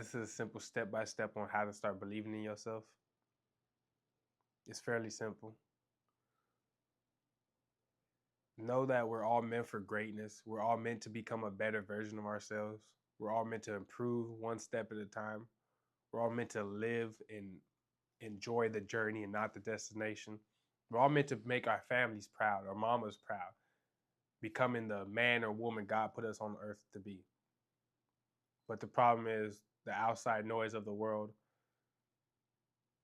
This is a simple step by step on how to start believing in yourself. It's fairly simple. Know that we're all meant for greatness. We're all meant to become a better version of ourselves. We're all meant to improve one step at a time. We're all meant to live and enjoy the journey and not the destination. We're all meant to make our families proud, our mamas proud, becoming the man or woman God put us on earth to be. But the problem is the outside noise of the world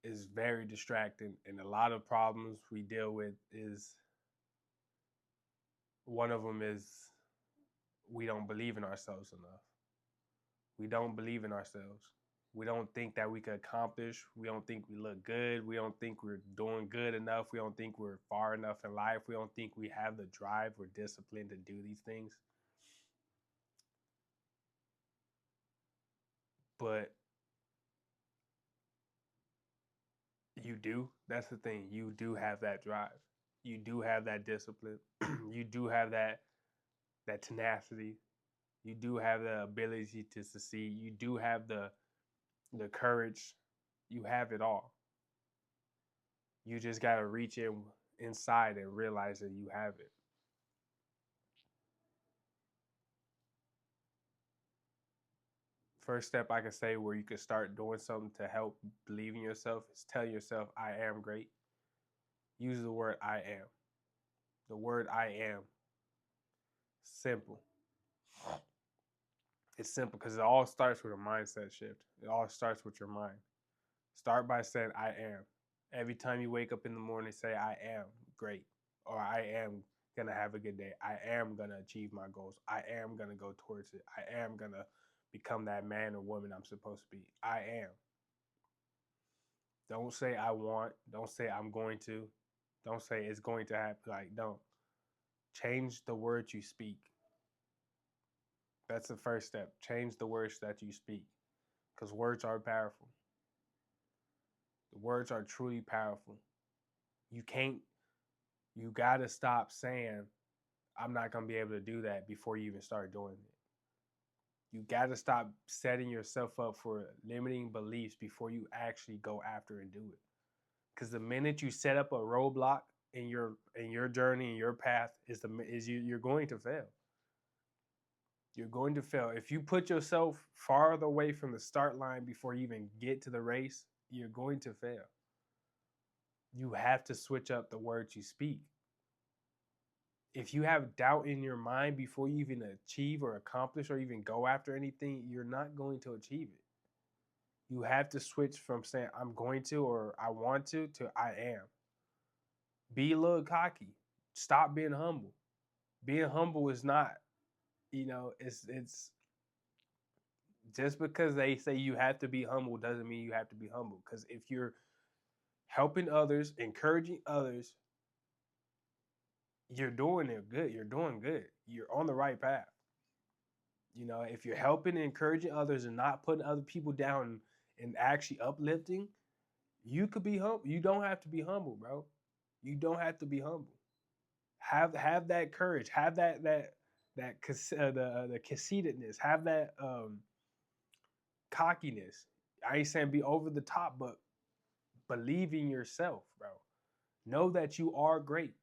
is very distracting, and a lot of problems we deal with is one of them is we don't believe in ourselves enough. We don't believe in ourselves. We don't think that we could accomplish. We don't think we look good. We don't think we're doing good enough. We don't think we're far enough in life. We don't think we have the drive or discipline to do these things. But you do. That's the thing. You do have that drive. You do have that discipline. You do have that tenacity. You do have the ability to succeed. You do have the courage. You have it all. You just got to reach inside and realize that you have it. First step I can say where you can start doing something to help believe in yourself is tell yourself, I am great. Use the word I am. The word I am. Simple. It's simple because it all starts with a mindset shift. It all starts with your mind. Start by saying, I am. Every time you wake up in the morning, say, I am great. Or I am going to have a good day. I am going to achieve my goals. I am going to go towards it. I am going to become that man or woman I'm supposed to be. I am. Don't say I want. Don't say I'm going to. Don't say it's going to happen. Like, don't. Change the words you speak. That's the first step. Change the words that you speak because words are powerful. The words are truly powerful. You can't, you got to stop saying, I'm not going to be able to do that before you even start doing it. You got to stop setting yourself up for limiting beliefs before you actually go after and do it. Because the minute you set up a roadblock in your journey and your path you're going to fail. You're going to fail. If you put yourself farther away from the start line before you even get to the race, you're going to fail. You have to switch up the words you speak. If you have doubt in your mind before you even achieve or accomplish or even go after anything, you're not going to achieve it. You have to switch from saying I'm going to or I want to I am. Be a little cocky. Stop being humble. Being humble is not, it's just because they say you have to be humble doesn't mean you have to be humble. Because if you're helping others, encouraging others, you're doing it good. You're doing good. You're on the right path. If you're helping and encouraging others and not putting other people down and actually uplifting, you could be humble. You don't have to be humble, bro. You don't have to be humble. Have that courage. Have the conceitedness. Have that cockiness. I ain't saying be over the top, but believe in yourself, bro. Know that you are great.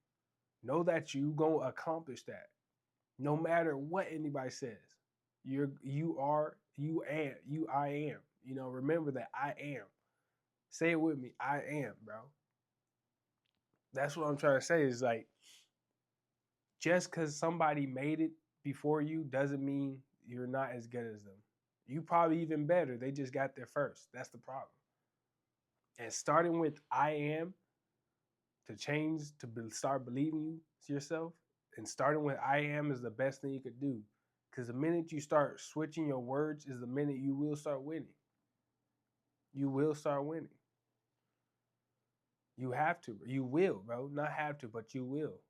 Know that you gonna accomplish that. No matter what anybody says. I am. Remember that I am. Say it with me. I am, bro. That's what I'm trying to say is like just because somebody made it before you doesn't mean you're not as good as them. You probably even better. They just got there first. That's the problem. And starting with I am to change to start believing yourself and starting with I am is the best thing you could do. Because the minute you start switching your words is the minute you will start winning. You will start winning. You have to. You will, bro. Not have to, but you will.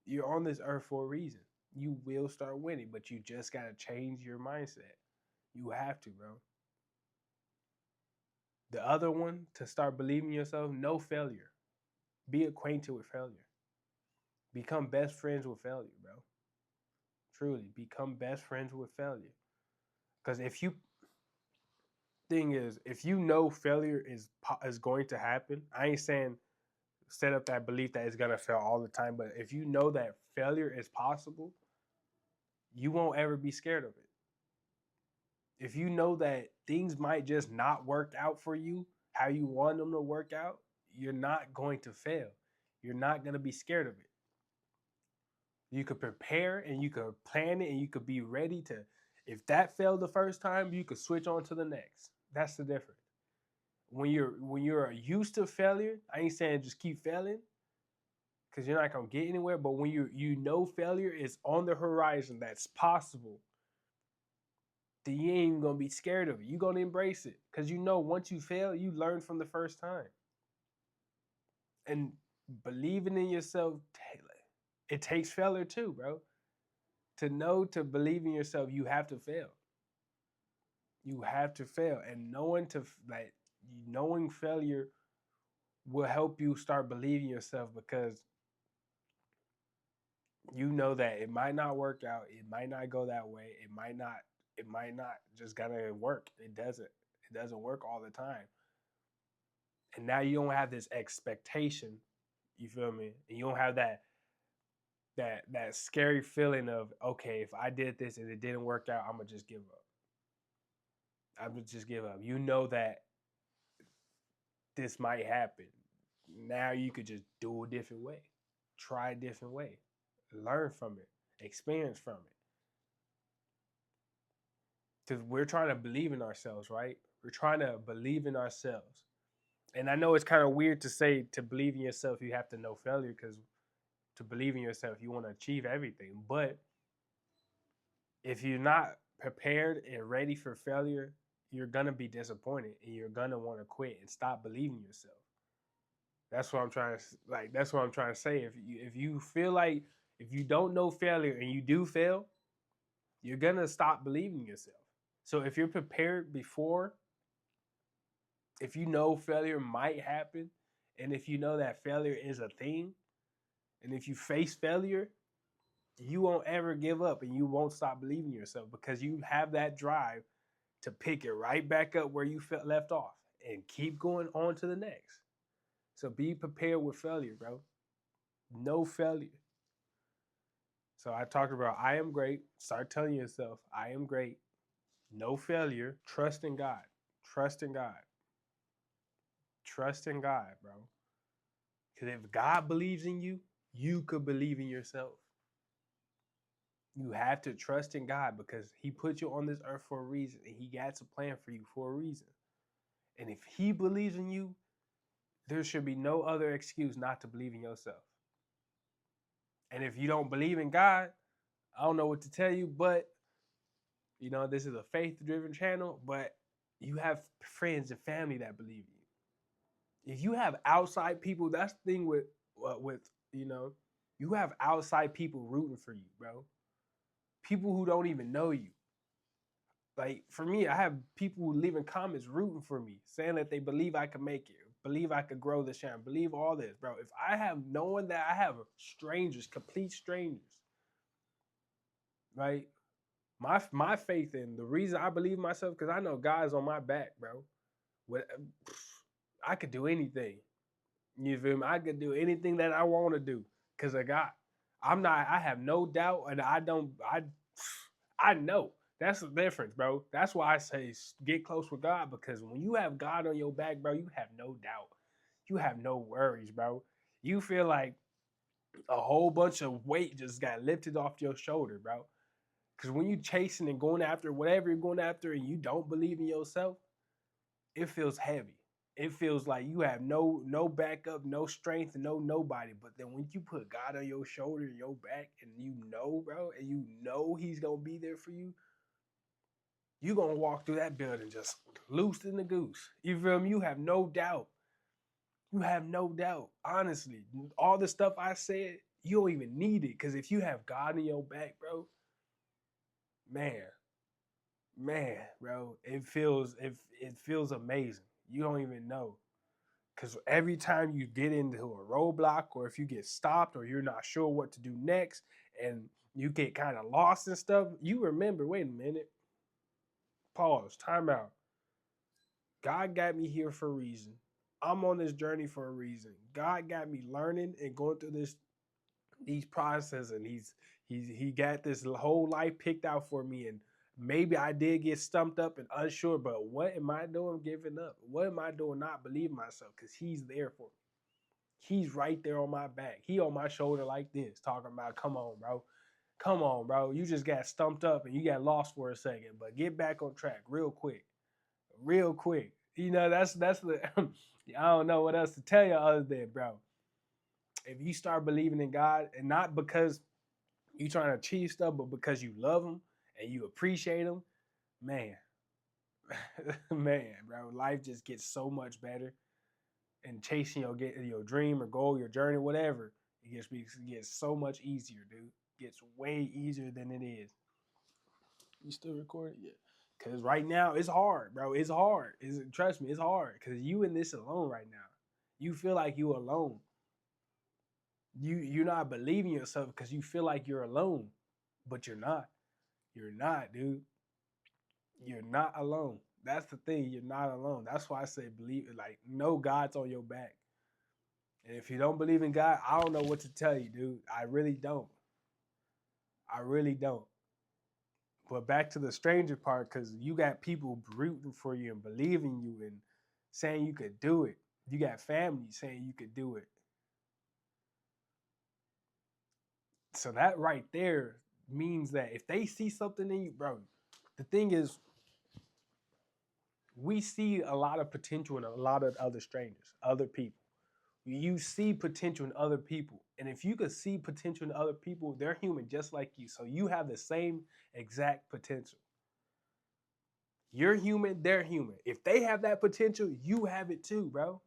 You're on this earth for a reason. You will start winning, but you just got to change your mindset. You have to, bro. The other one, to start believing in yourself, no failure. Be acquainted with failure. Become best friends with failure, bro. Truly, become best friends with failure. Because if you Thing is, if you know failure is going to happen, I ain't saying set up that belief that it's gonna fail all the time, but if you know that failure is possible, you won't ever be scared of it. If you know that things might just not work out for you how you want them to work out, you're not going to fail. You're not going to be scared of it. You could prepare and you could plan it and you could be ready to, if that failed the first time, you could switch on to the next. That's the difference. When you're used to failure, I ain't saying just keep failing because you're not gonna get anywhere. But when you know failure is on the horizon, that's possible, then you ain't even gonna be scared of it. You're gonna embrace it because you know once you fail, you learn from the first time. And believing in yourself, it takes failure too, bro. To believe in yourself, you have to fail. You have to fail, and knowing failure will help you start believing yourself because you know that it might not work out, it might not go that way, it might not just gotta work. It doesn't work all the time. And now you don't have this expectation, you feel me? And you don't have that scary feeling of, okay, if I did this and it didn't work out, I'm gonna just give up. I'm gonna just give up. You know that this might happen. Now you could just do a different way, try a different way, learn from it, experience from it. Because we're trying to believe in ourselves, right? We're trying to believe in ourselves. And I know it's kind of weird to say to believe in yourself, you have to know failure because to believe in yourself, you want to achieve everything. But if you're not prepared and ready for failure, you're going to be disappointed and you're going to want to quit and stop believing in yourself. That's what I'm trying to like. That's what I'm trying to say. If you feel like if you don't know failure and you do fail, you're gonna stop believing in yourself. So if you're prepared before, if you know failure might happen, and if you know that failure is a thing, and if you face failure, you won't ever give up and you won't stop believing in yourself because you have that drive to pick it right back up where you left off and keep going on to the next. So be prepared with failure, bro. No failure. So I talked about I am great. Start telling yourself, I am great. No failure. Trust in God. Trust in God. Trust in God, bro. Because if God believes in you, you could believe in yourself. You have to trust in God because He put you on this earth for a reason and He got a plan for you for a reason. And if He believes in you, there should be no other excuse not to believe in yourself. And if you don't believe in God, I don't know what to tell you, but this is a faith-driven channel, but you have friends and family that believe in you. If you have outside people, that's the thing with you have outside people rooting for you, bro. People who don't even know you. Like for me, I have people who leaving comments rooting for me, saying that they believe I can make it, believe I could grow this channel, believe all this, bro. If I have knowing that I have strangers, complete strangers, right? My faith in the reason I believe in myself because I know God's on my back, bro. What I could do anything. You feel me? I could do anything that I want to do because of God. I'm not. I have no doubt, and I don't. I know that's the difference, bro. That's why I say get close with God because when you have God on your back, bro, you have no doubt. You have no worries, bro. You feel like a whole bunch of weight just got lifted off your shoulder, bro. Because when you chasing and going after whatever you're going after and you don't believe in yourself, it feels heavy. It feels like you have no backup, no strength, no nobody. But then when you put God on your shoulder and your back, and bro, and He's gonna be there for you, you gonna walk through that building just loose in the goose. You feel me? You have no doubt. You have no doubt. Honestly, all the stuff I said, you don't even need it because if you have God in your back, bro, man, bro, it feels amazing. You don't even know. Because every time you get into a roadblock or if you get stopped or you're not sure what to do next and you get kind of lost and stuff, you remember, wait a minute, pause, time out. God got me here for a reason. I'm on this journey for a reason. God got me learning and going through these processes, and he got this whole life picked out for me. And maybe I did get stumped up and unsure, but what am I doing giving up? What am I doing not believing myself? Because he's there for me. He's right there on my back. He on my shoulder like this, talking about, come on, bro. Come on, bro. You just got stumped up and you got lost for a second, but get back on track real quick. Real quick. You know, that's the I don't know what else to tell you other than, bro. If you start believing in God, and not because you trying to achieve stuff, but because you love him and you appreciate him, man, man, bro, life just gets so much better. And chasing your dream or goal, your journey, whatever, it gets so much easier, dude. It gets way easier than it is. You still recording? Yeah. Cause right now it's hard, bro. It's hard. Trust me, it's hard. Cause you in this alone right now. You feel like you alone. You're not believing yourself because you feel like you're alone, but you're not. You're not, dude. You're not alone. That's the thing. You're not alone. That's why I say believe. Like, know God's on your back. And if you don't believe in God, I don't know what to tell you, dude. I really don't. I really don't. But back to the stranger part, because you got people rooting for you and believing you and saying you could do it. You got family saying you could do it. So that right there means that if they see something in you, bro, the thing is, we see a lot of potential in a lot of other strangers, other people. You see potential in other people. And if you could see potential in other people, they're human just like you. So you have the same exact potential. You're human, they're human. If they have that potential, you have it too, bro.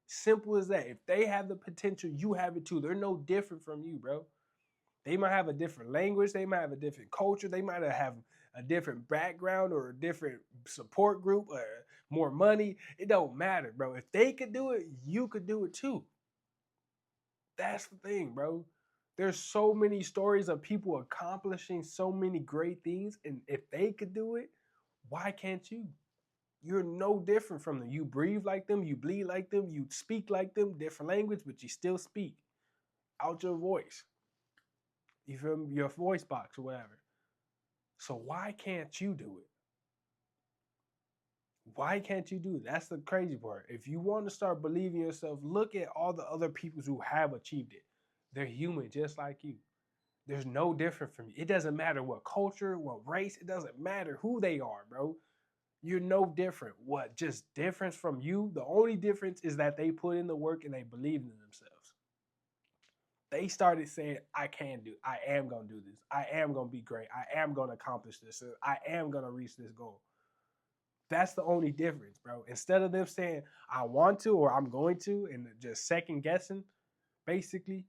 Simple as that. If they have the potential, you have it too. They're no different from you, bro. They might have a different language, they might have a different culture, they might have a different background or a different support group or more money. It don't matter, bro. If they could do it, you could do it too. That's the thing, bro. There's so many stories of people accomplishing so many great things. And if they could do it, why can't you? You're no different from them. You breathe like them, you bleed like them, you speak like them, different language, but you still speak out your voice. You feel me? Your voice box or whatever. So why can't you do it? Why can't you do it? That's the crazy part. If you want to start believing yourself, look at all the other people who have achieved it. They're human just like you. There's no different from you. It doesn't matter what culture, what race, it doesn't matter who they are, bro. You're no different. What just difference from you? The only difference is that they put in the work and they believe in themselves. They started saying, I can do, I am gonna do this. I am gonna be great. I am gonna accomplish this. I am gonna reach this goal. That's the only difference, bro. Instead of them saying, I want to or I'm going to, and just second guessing, basically,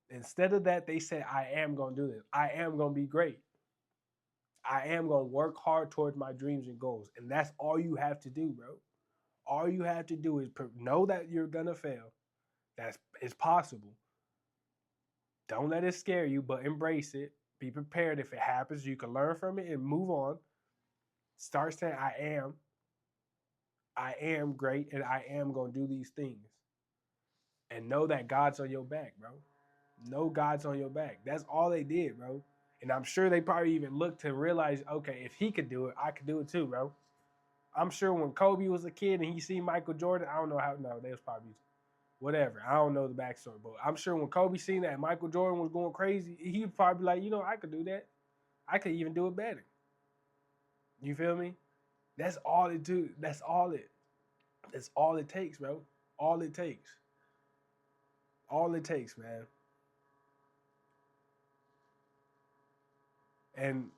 instead of that, they said, I am going to do this. I am going to be great. I am going to work hard towards my dreams and goals. And that's all you have to do, bro. All you have to do is know that you're going to fail. It's possible. Don't let it scare you, but embrace it. Be prepared. If it happens, you can learn from it and move on. Start saying, I am great, and I am going to do these things. And know that God's on your back, bro. Know God's on your back. That's all they did, bro. And I'm sure they probably even looked to realize, okay, if he could do it, I could do it too, bro. I'm sure when Kobe was a kid and he seen Michael Jordan, I don't know how, no, they was probably whatever. I don't know the backstory, but I'm sure when Kobe seen that Michael Jordan was going crazy, he'd probably be like, you know, I could do that. I could even do it better. You feel me? That's all it do. That's all it takes, bro. All it takes. All it takes, man. And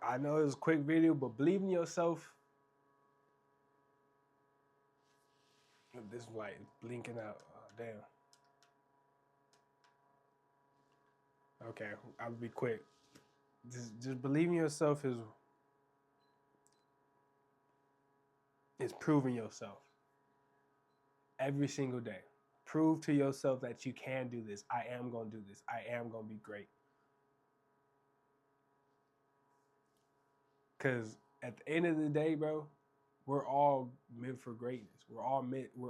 I know it was a quick video, but believe in yourself. This light is blinking out. Oh, damn. Okay, I'll be quick. Just believe in yourself is proving yourself every single day. Prove to yourself that you can do this. I am gonna do this. I am gonna be great. Cause At the end of the day, bro, we're all meant for greatness. We're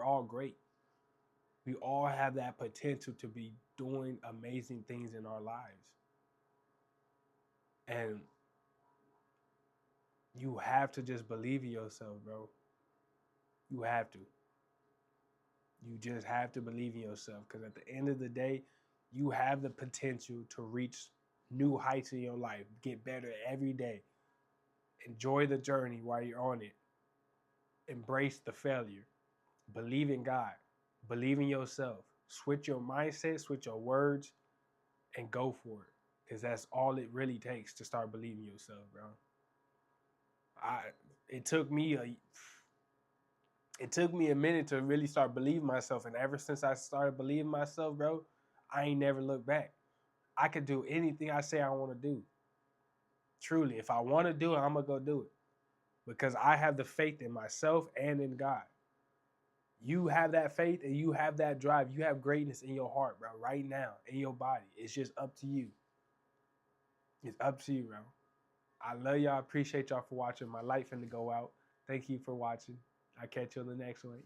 all great. We all have that potential to be doing amazing things in our lives. And you have to just believe in yourself, bro. You have to. You just have to believe in yourself, because at the end of the day, you have the potential to reach new heights in your life, get better every day. Enjoy the journey while you're on it. Embrace the failure. Believe in God. Believe in yourself. Switch your mindset, switch your words, and go for it. Because that's all it really takes to start believing in yourself, bro. I it took me a it took me a minute to really start believing myself. And ever since I started believing myself, bro, I ain't never looked back. I could do anything I say I want to do. Truly, if I want to do it, I'm going to go do it. Because I have the faith in myself and in God. You have that faith and you have that drive. You have greatness in your heart, bro, right now, in your body. It's just up to you. It's up to you, bro. I love y'all. Appreciate y'all for watching. My light finna go out. Thank you for watching. I'll catch you on the next one.